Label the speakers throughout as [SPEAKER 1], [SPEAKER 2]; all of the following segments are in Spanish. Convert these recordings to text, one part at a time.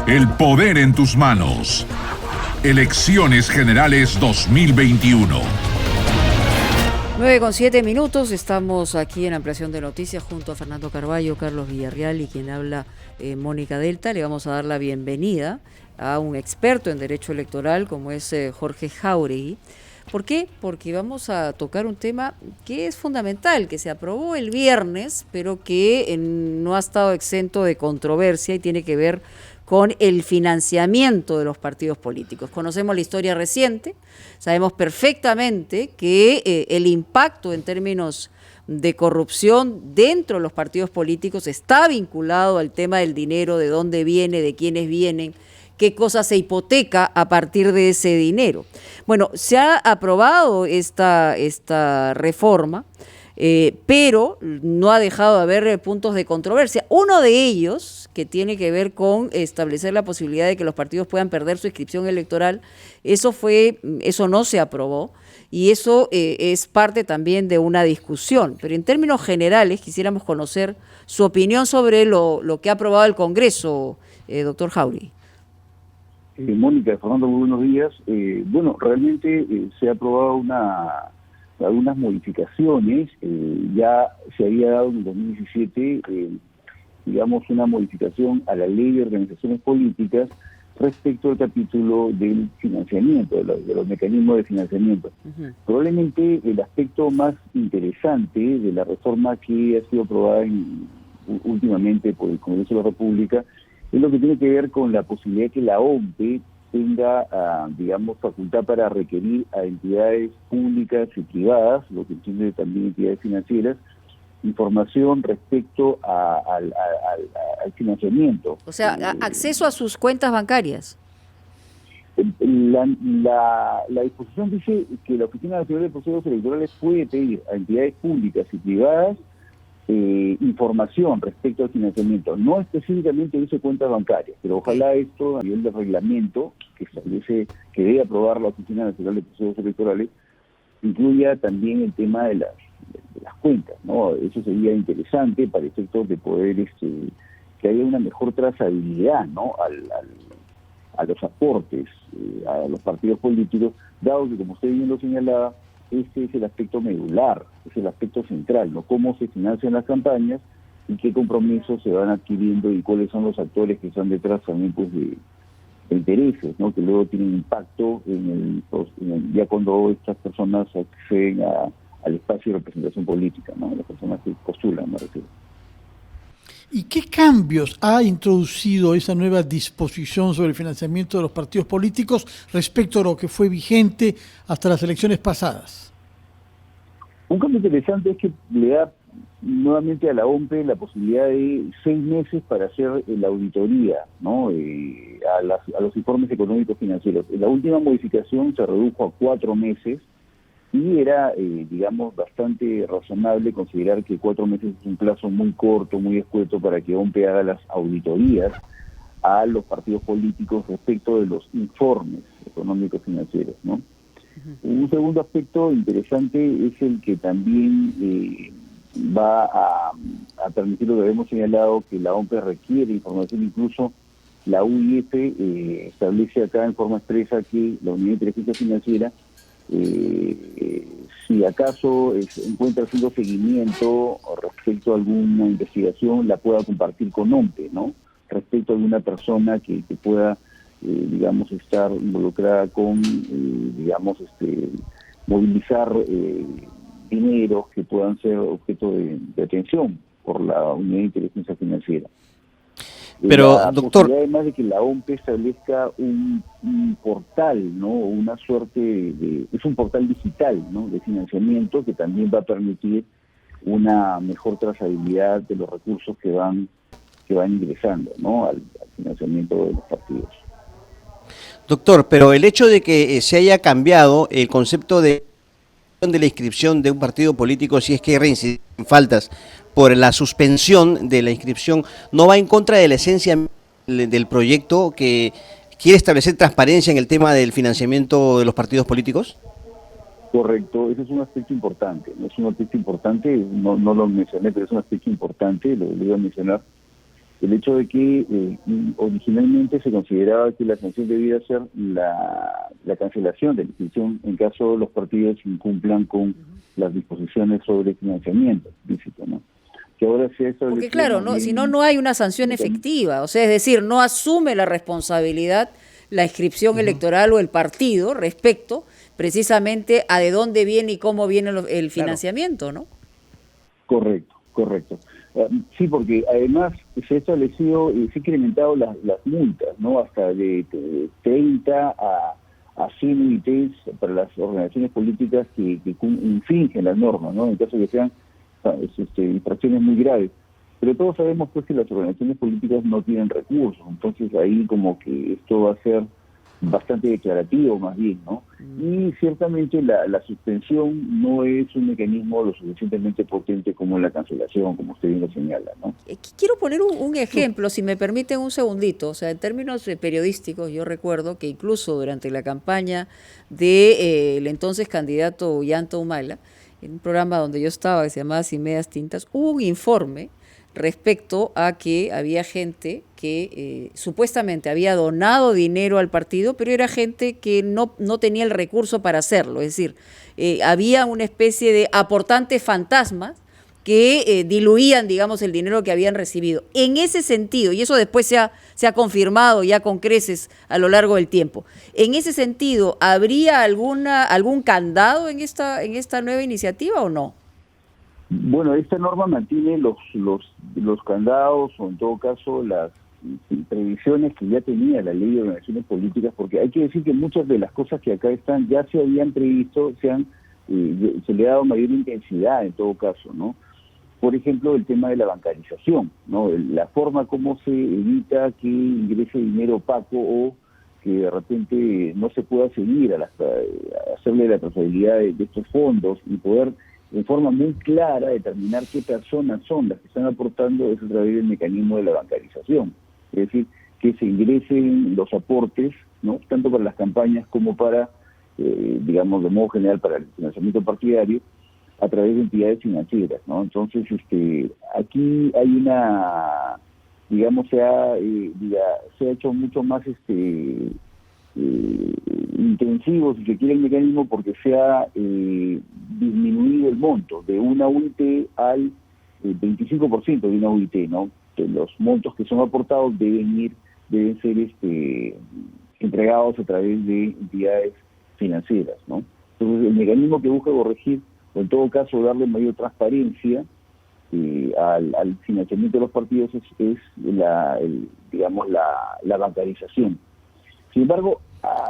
[SPEAKER 1] El poder en tus manos. Elecciones Generales 2021.
[SPEAKER 2] 9:07, estamos aquí en Ampliación de Noticias junto a Fernando Carballo, Carlos Villarreal y quien habla Mónica Delta. Le vamos a dar la bienvenida a un experto en derecho electoral como es Jorge Jáuregui. ¿Por qué? Porque vamos a tocar un tema que es fundamental, que se aprobó el viernes, pero que no ha estado exento de controversia y tiene que ver con el financiamiento de los partidos políticos. Conocemos la historia reciente, sabemos perfectamente que el impacto en términos de corrupción dentro de los partidos políticos está vinculado al tema del dinero, de dónde viene, de quiénes vienen, qué cosa se hipoteca a partir de ese dinero. Bueno, se ha aprobado esta reforma, pero no ha dejado de haber puntos de controversia. Uno de ellos, que tiene que ver con establecer la posibilidad de que los partidos puedan perder su inscripción electoral, eso no se aprobó y eso es parte también de una discusión. Pero en términos generales quisiéramos conocer su opinión sobre lo que ha aprobado el Congreso, doctor Jáuregui.
[SPEAKER 3] Mónica, Fernando, muy buenos días. Bueno, realmente se ha aprobado algunas modificaciones. Ya se había dado en el 2017, digamos, una modificación a la ley de organizaciones políticas respecto al capítulo del financiamiento, de los mecanismos de financiamiento. Probablemente el aspecto más interesante de la reforma que ha sido aprobada últimamente por el Congreso de la República es lo que tiene que ver con la posibilidad de que la OMPE tenga, digamos, facultad para requerir a entidades públicas y privadas, lo que entiende también entidades financieras, información respecto al financiamiento.
[SPEAKER 2] O sea, acceso a sus cuentas bancarias.
[SPEAKER 3] La disposición dice que la Oficina Nacional de Procesos Electorales puede pedir a entidades públicas y privadas información respecto al financiamiento. No específicamente dice cuentas bancarias, pero ojalá esto a nivel de reglamento que establece que debe aprobar la Oficina Nacional de Procesos Electorales incluya también el tema de las cuentas, ¿no? Eso sería interesante para efectos de poder que haya una mejor trazabilidad, ¿no? a los aportes a los partidos políticos, dado que, como usted bien lo señalaba, este es el aspecto medular, es el aspecto central, ¿no? Cómo se financian las campañas y qué compromisos se van adquiriendo y cuáles son los actores que están detrás también pues de intereses, ¿no? Que luego tienen impacto ya cuando estas personas acceden al espacio de representación política, ¿no? Las personas que postulan, me refiero.
[SPEAKER 4] ¿Y qué cambios ha introducido esa nueva disposición sobre el financiamiento de los partidos políticos respecto a lo que fue vigente hasta las elecciones pasadas?
[SPEAKER 3] Un cambio interesante es que le da nuevamente a la OMPE la posibilidad de 6 meses para hacer la auditoría, ¿no? A los informes económicos financieros. La última modificación se redujo a 4 meses y era, digamos, bastante razonable considerar que 4 meses es un plazo muy corto, muy escueto para que OMPE haga las auditorías a los partidos políticos respecto de los informes económicos financieros, ¿no? Un segundo aspecto interesante es el que también va a permitir lo que hemos señalado, que la OMPE requiere información. Incluso la UIF establece acá en forma expresa que la Unidad de Inteligencia Financiera, si acaso encuentra haciendo seguimiento respecto a alguna investigación, la pueda compartir con OMPE, ¿no? Respecto a alguna persona que pueda, digamos, estar involucrada con, digamos, movilizar dineros que puedan ser objeto de atención por la Unidad de Inteligencia Financiera.
[SPEAKER 5] Pero, doctor,
[SPEAKER 3] además de que la OMPE establezca un portal, ¿no? Una suerte es un portal digital, ¿no? De financiamiento que también va a permitir una mejor trazabilidad de los recursos que van ingresando, ¿no? al financiamiento de los partidos.
[SPEAKER 5] Doctor, pero el hecho de que se haya cambiado el concepto de la inscripción de un partido político, si es que reinciden faltas por la suspensión de la inscripción, ¿no va en contra de la esencia del proyecto que quiere establecer transparencia en el tema del financiamiento de los partidos políticos?
[SPEAKER 3] Correcto, ese es un aspecto importante, no es un aspecto importante, no lo mencioné, pero es un aspecto importante, lo iba a mencionar, el hecho de que originalmente se consideraba que la sanción debía ser la cancelación de la inscripción en caso los partidos incumplan con las disposiciones sobre financiamiento ilícito, ¿no? Que ahora se ha establecido.
[SPEAKER 2] Porque claro, si no hay una sanción efectiva, o sea, es decir, no asume la responsabilidad la inscripción electoral o el partido respecto precisamente a de dónde viene y cómo viene el financiamiento, ¿no?
[SPEAKER 3] Correcto. Sí, porque además se ha establecido, se ha incrementado las multas, ¿no? Hasta de 30 a 100 UITs para las organizaciones políticas que infringen las normas, ¿no? En caso de que sean infracciones muy graves. Pero todos sabemos pues que las organizaciones políticas no tienen recursos, entonces ahí como que esto va a ser bastante declarativo más bien, ¿no? Y ciertamente la suspensión no es un mecanismo lo suficientemente potente como la cancelación, como usted bien lo señala, ¿no?
[SPEAKER 2] Quiero poner un ejemplo, si me permiten un segundito. O sea, en términos periodísticos, yo recuerdo que incluso durante la campaña del entonces candidato Ollanta Humala, en un programa donde yo estaba que se llamaba Sin Medias Tintas, hubo un informe respecto a que había gente que supuestamente había donado dinero al partido, pero era gente que no tenía el recurso para hacerlo. Es decir, había una especie de aportantes fantasmas que diluían, digamos, el dinero que habían recibido. En ese sentido, y eso después se ha confirmado ya con creces a lo largo del tiempo, en ese sentido, ¿habría algún candado en esta nueva iniciativa o no?
[SPEAKER 3] Bueno, esta norma mantiene los candados o en todo caso las previsiones que ya tenía la ley de organizaciones políticas, porque hay que decir que muchas de las cosas que acá están ya se habían previsto, se le ha dado mayor intensidad en todo caso, ¿no? Por ejemplo, el tema de la bancarización, ¿no? La forma como se evita que ingrese dinero opaco o que de repente no se pueda seguir a hacerle la trazabilidad de estos fondos y poder de forma muy clara determinar qué personas son las que están aportando es a través del mecanismo de la bancarización. Es decir, que se ingresen los aportes, ¿no? Tanto para las campañas como para, digamos, de modo general para el financiamiento partidario, a través de entidades financieras, ¿no? Entonces, aquí hay una, digamos, se ha hecho mucho más intensivo, si se quiere, el mecanismo, porque se ha disminuido el monto de una UIT al 25% de una UIT, ¿no? Que los montos que son aportados deben ser entregados a través de entidades financieras, ¿no? Entonces, el mecanismo que busca corregir, o en todo caso darle mayor transparencia al financiamiento de los partidos es la bancarización. Sin embargo,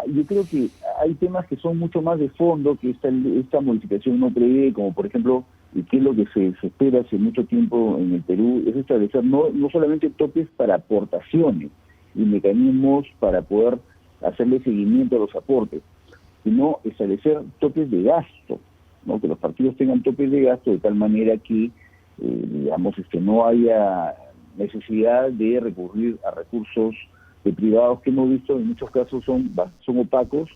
[SPEAKER 3] yo creo que hay temas que son mucho más de fondo que esta modificación no prevé, como por ejemplo, que es lo que se espera hace mucho tiempo en el Perú, es establecer no solamente topes para aportaciones y mecanismos para poder hacerle seguimiento a los aportes, sino establecer topes de gasto, ¿no? Que los partidos tengan topes de gasto de tal manera que, no haya necesidad de recurrir a recursos de privados que hemos visto en muchos casos son opacos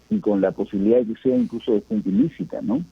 [SPEAKER 3] y con la posibilidad de que sea incluso de fuente ilícita, ¿no?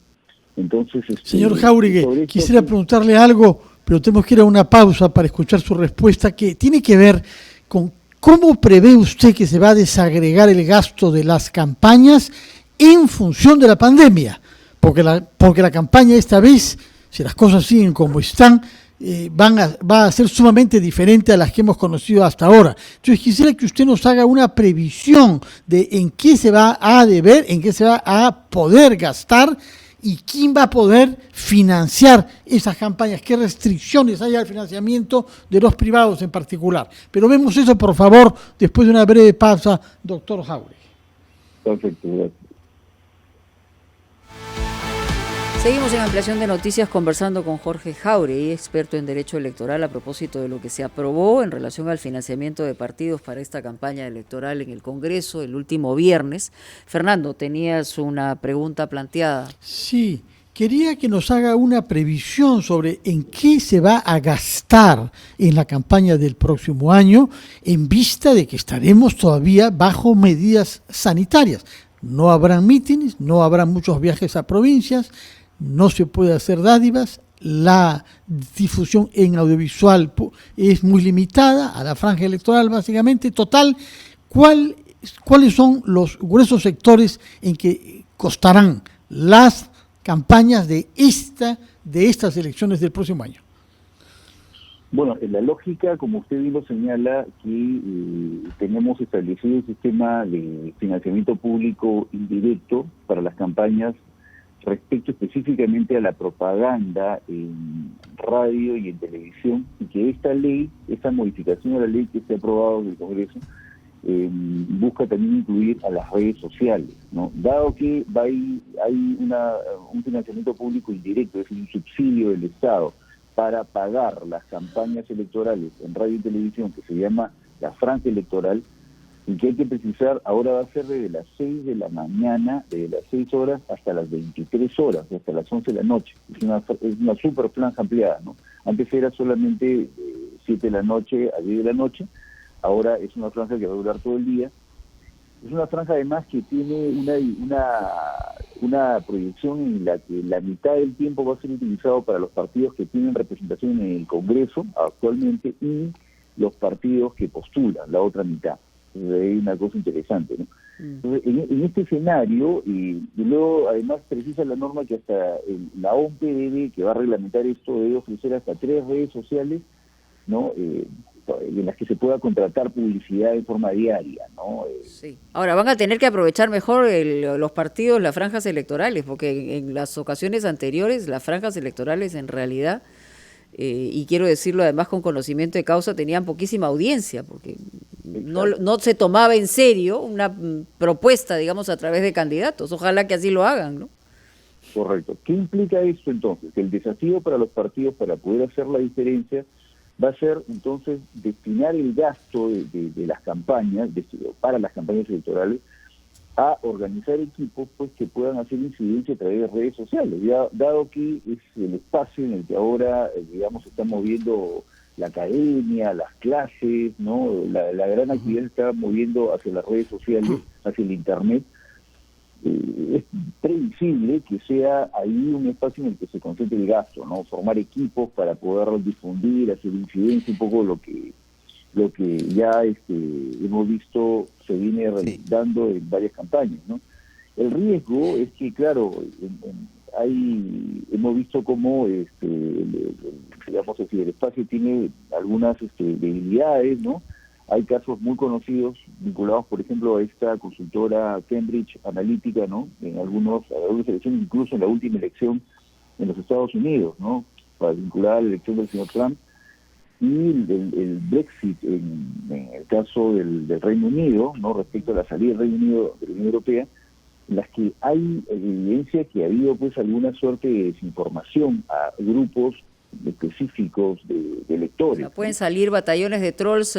[SPEAKER 3] Entonces,
[SPEAKER 4] señor Jáuregui, quisiera preguntarle algo, pero tenemos que ir a una pausa para escuchar su respuesta, que tiene que ver con cómo prevé usted que se va a desagregar el gasto de las campañas en función de la pandemia, porque la campaña esta vez, si las cosas siguen como están, va a ser sumamente diferente a las que hemos conocido hasta ahora. Entonces quisiera que usted nos haga una previsión de en qué se va a deber, en qué se va a poder gastar y quién va a poder financiar esas campañas, qué restricciones hay al financiamiento de los privados en particular. Pero vemos eso, por favor, después de una breve pausa, doctor Jáuregui.
[SPEAKER 3] Perfecto, gracias.
[SPEAKER 2] Seguimos en Ampliación de Noticias conversando con Jorge Jáuregui, experto en Derecho Electoral, a propósito de lo que se aprobó en relación al financiamiento de partidos para esta campaña electoral en el Congreso el último viernes. Fernando, tenías una pregunta planteada.
[SPEAKER 4] Sí, quería que nos haga una previsión sobre en qué se va a gastar en la campaña del próximo año en vista de que estaremos todavía bajo medidas sanitarias. No habrán mítines, no habrá muchos viajes a provincias, no se puede hacer dádivas. la difusión en audiovisual es muy limitada a la franja electoral básicamente. Total, ¿cuáles son los gruesos sectores en que costarán las campañas de estas elecciones del próximo año?
[SPEAKER 3] Bueno, en la lógica, como usted bien lo señala, que tenemos establecido un sistema de financiamiento público indirecto para las campañas respecto específicamente a la propaganda en radio y en televisión, y que esta modificación de la ley que se ha aprobado en el Congreso, busca también incluir a las redes sociales, ¿no? Dado que hay un financiamiento público indirecto, es decir, un subsidio del Estado para pagar las campañas electorales en radio y televisión, que se llama la franja electoral, y que hay que precisar, ahora va a ser desde las 6 de la mañana, desde las 6 horas hasta las 23 horas, hasta las 11 de la noche. Es una super franja ampliada, ¿no? Antes era solamente de 7 de la noche a 10 de la noche, ahora es una franja que va a durar todo el día. Es una franja además que tiene una proyección en la que la mitad del tiempo va a ser utilizado para los partidos que tienen representación en el Congreso actualmente y los partidos que postulan, la otra mitad. Hay una cosa interesante, ¿no? Entonces, en este escenario, y luego además precisa la norma que hasta la OMPDB, que va a reglamentar esto, debe ofrecer hasta 3 redes sociales, ¿no? En las que se pueda contratar publicidad de forma diaria, ¿no?
[SPEAKER 2] Sí. Ahora van a tener que aprovechar mejor los partidos, las franjas electorales, porque en las ocasiones anteriores las franjas electorales en realidad, y quiero decirlo además con conocimiento de causa, tenían poquísima audiencia, porque no se tomaba en serio una propuesta, digamos, a través de candidatos. Ojalá que así lo hagan, ¿no?
[SPEAKER 3] Correcto. ¿Qué implica esto entonces? Que el desafío para los partidos para poder hacer la diferencia va a ser entonces destinar el gasto de las campañas, para las campañas electorales, a organizar equipos pues que puedan hacer incidencia a través de redes sociales, ya dado que es el espacio en el que ahora, digamos, se está moviendo la academia, las clases, ¿no? La gran actividad se está moviendo hacia las redes sociales, hacia el internet. Es previsible que sea ahí un espacio en el que se concentre el gasto, ¿no? Formar equipos para poder difundir, hacer incidencia, un poco lo que ya hemos visto se viene dando en varias campañas, ¿no? El riesgo es que, claro, hemos visto cómo digamos así, el espacio tiene algunas debilidades, ¿no? Hay casos muy conocidos vinculados, por ejemplo, a esta consultora Cambridge Analytica, ¿no? En algunas elecciones, incluso en la última elección en los Estados Unidos, ¿no? Para vincular a la elección del señor Trump, y el Brexit en el caso del Reino Unido, ¿no? Respecto a la salida del Reino Unido de la Unión Europea, en las que hay evidencia que ha habido pues alguna suerte de desinformación a grupos específicos de electores.
[SPEAKER 2] O sea, pueden salir batallones de trolls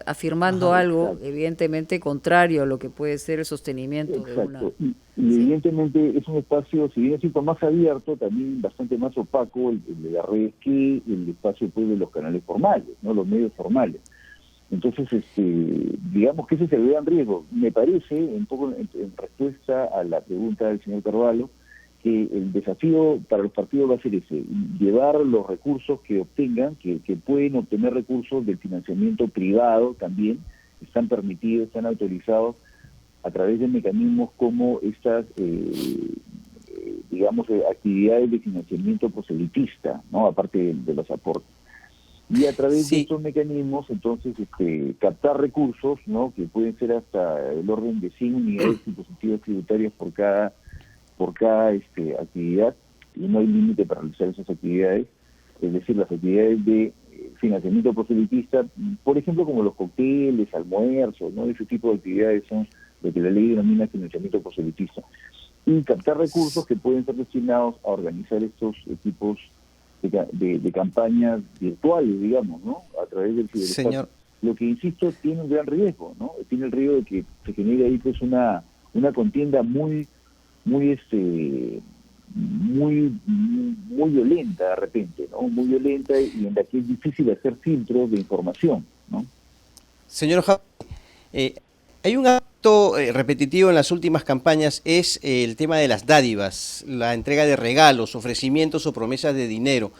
[SPEAKER 2] afirmando algo, exacto, evidentemente contrario a lo que puede ser el sostenimiento,
[SPEAKER 3] exacto,
[SPEAKER 2] de una...
[SPEAKER 3] Y evidentemente es un espacio, si bien es cierto, más abierto, también bastante más opaco el de la red que el espacio pues, de los canales formales, ¿no? Los medios formales. Entonces, digamos que ese es el gran riesgo. Me parece, un poco en respuesta a la pregunta del señor Carvalho, que el desafío para los partidos va a ser ese, llevar los recursos que obtengan, que pueden obtener recursos del financiamiento privado también, están permitidos, están autorizados a través de mecanismos como estas, digamos, actividades de financiamiento proselitista, ¿no? Aparte de los aportes. Y a través de estos mecanismos, entonces, captar recursos, ¿no? Que pueden ser hasta el orden de 100 unidades impositivas tributarias por cada actividad, y no hay límite para realizar esas actividades, es decir, las actividades de financiamiento proselitista, por ejemplo, como los cócteles, almuerzos, ¿no? Ese tipo de actividades son lo que la ley denomina financiamiento proselitista. Y captar recursos que pueden ser destinados a organizar estos equipos de campañas virtuales, digamos, ¿no? A través del ciberespacio.
[SPEAKER 5] Señor.
[SPEAKER 3] Lo que, insisto, tiene un gran riesgo, ¿no? Tiene el riesgo de que se genere ahí pues una contienda muy violenta de repente, ¿no? Muy violenta, y en la que es difícil hacer filtros de información, ¿no?
[SPEAKER 5] Señor Hay un acto repetitivo en las últimas campañas, es el tema de las dádivas, la entrega de regalos, ofrecimientos o promesas de dinero.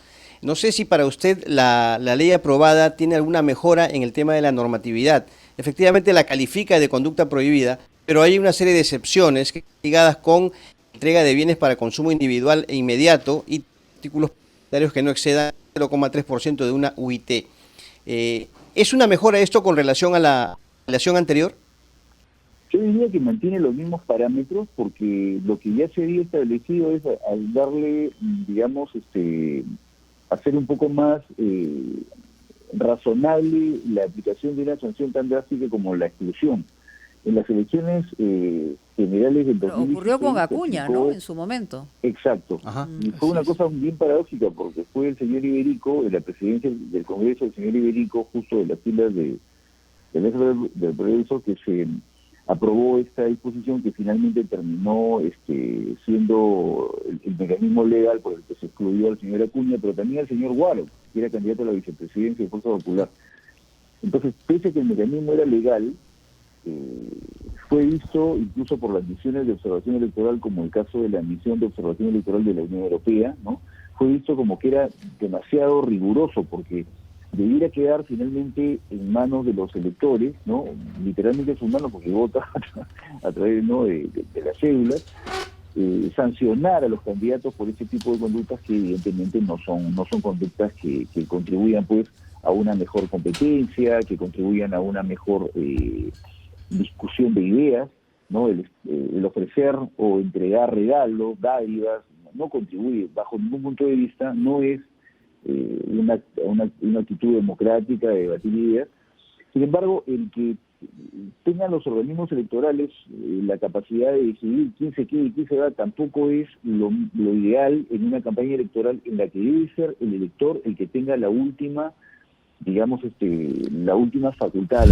[SPEAKER 5] No sé si para usted la ley aprobada tiene alguna mejora en el tema de la normatividad. Efectivamente la califica de conducta prohibida, pero hay una serie de excepciones ligadas con entrega de bienes para consumo individual e inmediato y artículos publicitarios que no excedan 0,3% de una UIT. ¿Es una mejora esto con relación a la legislación anterior?
[SPEAKER 3] Yo diría que mantiene los mismos parámetros porque lo que ya se había establecido es al darle, digamos, hacer un poco más razonable la aplicación de una sanción tan drástica como la exclusión. En las elecciones generales del 2016...
[SPEAKER 2] Ocurrió con Acuña, ¿no? En su momento.
[SPEAKER 3] Exacto. Ajá. Y fue una cosa bien paradójica porque fue el señor Iberico, en la presidencia del Congreso, el señor Iberico, justo de las filas del Progreso, que se aprobó esta disposición que finalmente terminó siendo el mecanismo legal por el que se excluyó al señor Acuña, pero también al señor Guaro, que era candidato a la vicepresidencia de Fuerza Popular. Entonces, pese a que el mecanismo era legal, fue visto incluso por las misiones de observación electoral, como el caso de la misión de observación electoral de la Unión Europea, ¿no? Fue visto como que era demasiado riguroso porque debiera quedar finalmente en manos de los electores, ¿no? Literalmente en sus manos porque vota a través, ¿no?, de las cédulas, sancionar a los candidatos por ese tipo de conductas que evidentemente no son conductas que contribuyan pues a una mejor competencia, que contribuyan a una mejor discusión de ideas, ¿no? El ofrecer o entregar regalos, dádivas, no contribuye, bajo ningún punto de vista, no es una actitud democrática de debatir ideas. Sin embargo, el que tengan los organismos electorales la capacidad de decidir quién se queda y quién se va tampoco es lo ideal en una campaña electoral en la que debe ser el elector el que tenga la última, digamos, la última facultad,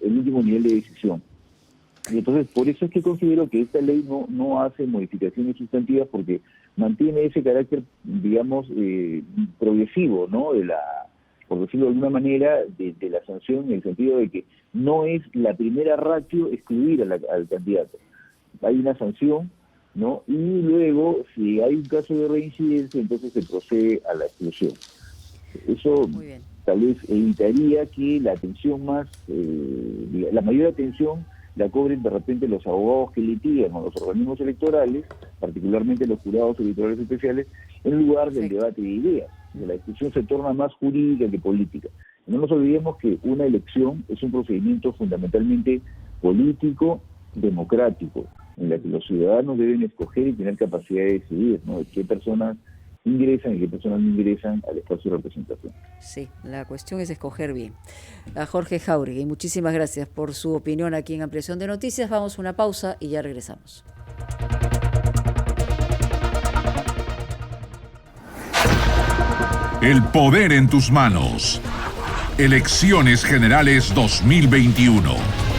[SPEAKER 3] el último nivel de decisión. Y entonces, por eso es que considero que esta ley no hace modificaciones sustantivas porque mantiene ese carácter, digamos, progresivo, ¿no? Por decirlo de alguna manera, de la sanción, en el sentido de que no es la primera ratio excluir al candidato. Hay una sanción, ¿no? Y luego, si hay un caso de reincidencia, entonces se procede a la exclusión. Eso tal vez evitaría que la atención la mayor atención la cobren de repente los abogados que litigan o los organismos electorales, particularmente los jurados electorales especiales, en lugar del debate de ideas. La discusión se torna más jurídica que política. No nos olvidemos que una elección es un procedimiento fundamentalmente político, democrático, en la que los ciudadanos deben escoger y tener capacidad de decidir, ¿no?, de qué personas ingresan y qué personas no ingresan al espacio de representación.
[SPEAKER 2] Sí, la cuestión es escoger bien. A Jorge Jáuregui, muchísimas gracias por su opinión aquí en Ampliación de Noticias. Vamos a una pausa y ya regresamos.
[SPEAKER 1] El poder en tus manos. Elecciones Generales 2021.